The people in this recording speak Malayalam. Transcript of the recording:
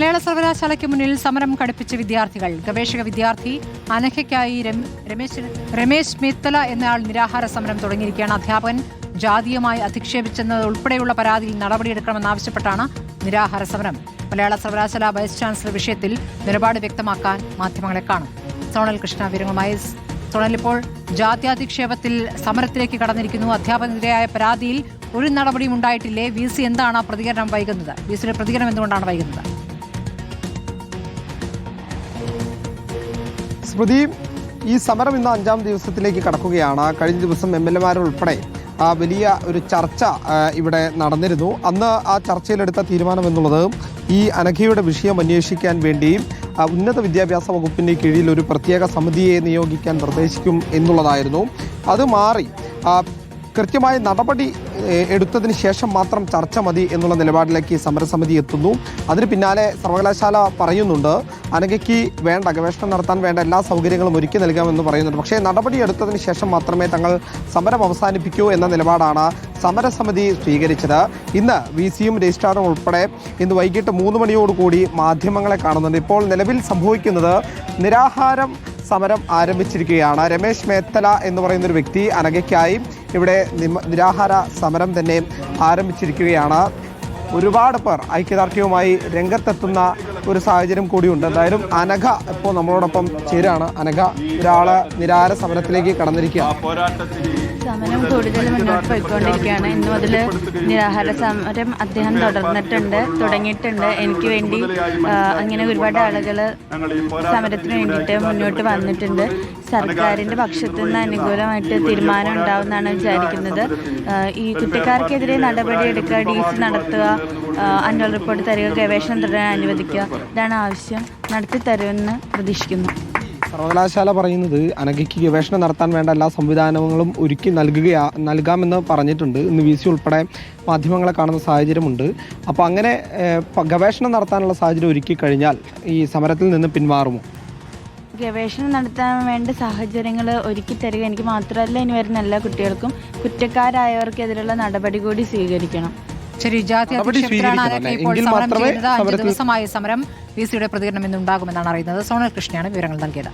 മലയാള സർവകലാശാലയ്ക്ക് മുന്നിൽ സമരം ഘടിപ്പിച്ച വിദ്യാർത്ഥികൾ. ഗവേഷക വിദ്യാർത്ഥി അനഘയ്ക്കായി രമേശ് മേത്തല എന്നയാൾ നിരാഹാര സമരം തുടങ്ങിയിരിക്കുകയാണ്. അധ്യാപകൻ ജാതീയമായി അധിക്ഷേപിച്ചെന്നത് ഉൾപ്പെടെയുള്ള പരാതിയിൽ നടപടിയെടുക്കണമെന്നാവശ്യപ്പെട്ടാണ് നിരാഹാര സമരം. മലയാള സർവകലാശാല വൈസ് ചാൻസലർ വിഷയത്തിൽ നിലപാട് വ്യക്തമാക്കാൻ മാധ്യമങ്ങളെ കാണും. സോണൽ കൃഷ്ണ വിവരങ്ങളുമായി. സോണൽ, ഇപ്പോൾ ജാത്യാധിക്ഷേപത്തിൽ സമരത്തിലേക്ക് കടന്നിരിക്കുന്നു. അധ്യാപകനെതിരായ പരാതിയിൽ ഒരു നടപടിയും ഉണ്ടായിട്ടില്ലേ? VC എന്താണ് പ്രതികരണം വൈകുന്നത്? VCയുടെ പ്രതികരണം എന്തുകൊണ്ടാണ് വൈകുന്നത്? സ്മൃതി, ഈ സമരം ഇന്ന് 5ാം ദിവസത്തിലേക്ക് കടക്കുകയാണ്. കഴിഞ്ഞ ദിവസം MLA-മാരുൾപ്പെടെ വലിയ ഒരു ചർച്ച ഇവിടെ നടന്നിരുന്നു. അന്ന് ആ ചർച്ചയിലെടുത്ത തീരുമാനം എന്നുള്ളത് ഈ അനഘയുടെ വിഷയം അന്വേഷിക്കാൻ വേണ്ടി ഉന്നത വിദ്യാഭ്യാസ വകുപ്പിൻ്റെ കീഴിൽ ഒരു പ്രത്യേക സമിതിയെ നിയോഗിക്കാൻ നിർദ്ദേശിക്കും എന്നുള്ളതായിരുന്നു. അത് മാറി കൃത്യമായ നടപടി എടുത്തതിന് ശേഷം മാത്രം ചർച്ച മതി എന്നുള്ള നിലപാടിലേക്ക് സമരസമിതി എത്തുന്നു. അതിന് പിന്നാലെ സർവകലാശാല പറയുന്നുണ്ട് അനഘയ്ക്ക് ഗവേഷണം നടത്താൻ വേണ്ട എല്ലാ സൗകര്യങ്ങളും ഒരുക്കി നൽകാമെന്ന് പറയുന്നുണ്ട്. പക്ഷേ നടപടി എടുത്തതിന് ശേഷം മാത്രമേ തങ്ങൾ സമരം അവസാനിപ്പിക്കൂ എന്ന നിലപാടാണ് സമരസമിതി സ്വീകരിച്ചത്. ഇന്ന് VCയും രജിസ്ട്രാറും ഉൾപ്പെടെ ഇന്ന് വൈകിട്ട് 3 മണിയോടുകൂടി മാധ്യമങ്ങളെ കാണുന്നുണ്ട്. ഇപ്പോൾ നിലവിൽ സംഭവിക്കുന്നത് നിരാഹാരം സമരം ആരംഭിച്ചിരിക്കുകയാണ്. രമേശ് മേത്തല എന്ന് പറയുന്നൊരു വ്യക്തി അനഘയ്ക്കായി ഇവിടെ നിരാഹാര സമരം തന്നെ ആരംഭിച്ചിരിക്കുകയാണ്. ഒരുപാട് പേർ ഐക്യദാർഢ്യവുമായി രംഗത്തെത്തുന്ന ഒരു സാഹചര്യം കൂടിയുണ്ട്. എന്തായാലും അനഘ ഇപ്പോൾ നമ്മളോടൊപ്പം ചേരുകയാണ്. അനഘ, ഒരാള് നിരാഹാര സമരത്തിലേക്ക് കടന്നിരിക്കുകയാണ്. സമരം കൂടുതൽ മുന്നോട്ട് പോയിക്കൊണ്ടിരിക്കുകയാണ്. ഇന്ന് മുതൽ നിരാഹാര സമരം അദ്ദേഹം തുടങ്ങിയിട്ടുണ്ട്. എനിക്ക് വേണ്ടി അങ്ങനെ ഒരുപാട് ആളുകൾ സമരത്തിന് വേണ്ടിയിട്ട് മുന്നോട്ട് വന്നിട്ടുണ്ട്. സർക്കാരിൻ്റെ പക്ഷത്തു നിന്ന് അനുകൂലമായിട്ട് തീരുമാനം ഉണ്ടാവുമെന്നാണ് വിചാരിക്കുന്നത്. ഈ കുറ്റക്കാർക്കെതിരെ നടപടിയെടുക്കുക, DC നടത്തുക, അന്വേഷണ റിപ്പോർട്ട് തരിക, ഗവേഷണം തുടരാൻ അനുവദിക്കുക, ഇതാണ് ആവശ്യം. നടത്തി തരുമെന്ന് പ്രതീക്ഷിക്കുന്നു. സർവകലാശാല പറയുന്നത് അനഘയ്ക്ക് ഗവേഷണം നടത്താൻ വേണ്ട എല്ലാ സംവിധാനങ്ങളും ഒരുക്കി നൽകാമെന്ന് പറഞ്ഞിട്ടുണ്ട്. ഇന്ന് VC ഉൾപ്പെടെ മാധ്യമങ്ങളെ കാണുന്ന സാഹചര്യമുണ്ട്. അപ്പോൾ അങ്ങനെ ഗവേഷണം നടത്താനുള്ള സാഹചര്യം ഒരുക്കി കഴിഞ്ഞാൽ ഈ സമരത്തിൽ നിന്ന് പിന്മാറുമോ? ഗവേഷണം നടത്താൻ വേണ്ട സാഹചര്യങ്ങൾ ഒരുക്കി തരിക എനിക്ക് മാത്രമല്ല, ഇനി വരുന്ന എല്ലാ കുട്ടികൾക്കും കുറ്റക്കാരായവർക്കെതിരെയുള്ള നടപടി കൂടി സ്വീകരിക്കണം. ശരി, ജാത്യാധിക്ഷേപത്തിലാണ് അനഘ ഇപ്പോൾ സമരം ചെയ്യുന്നത്. 5 ദിവസമായി സമരം. VCയുടെ പ്രതികരണം ഇന്നുണ്ടാകുമെന്നാണ് അറിയുന്നത്. സോണൽ കൃഷ്ണയാണ് വിവരങ്ങൾ നൽകിയത്.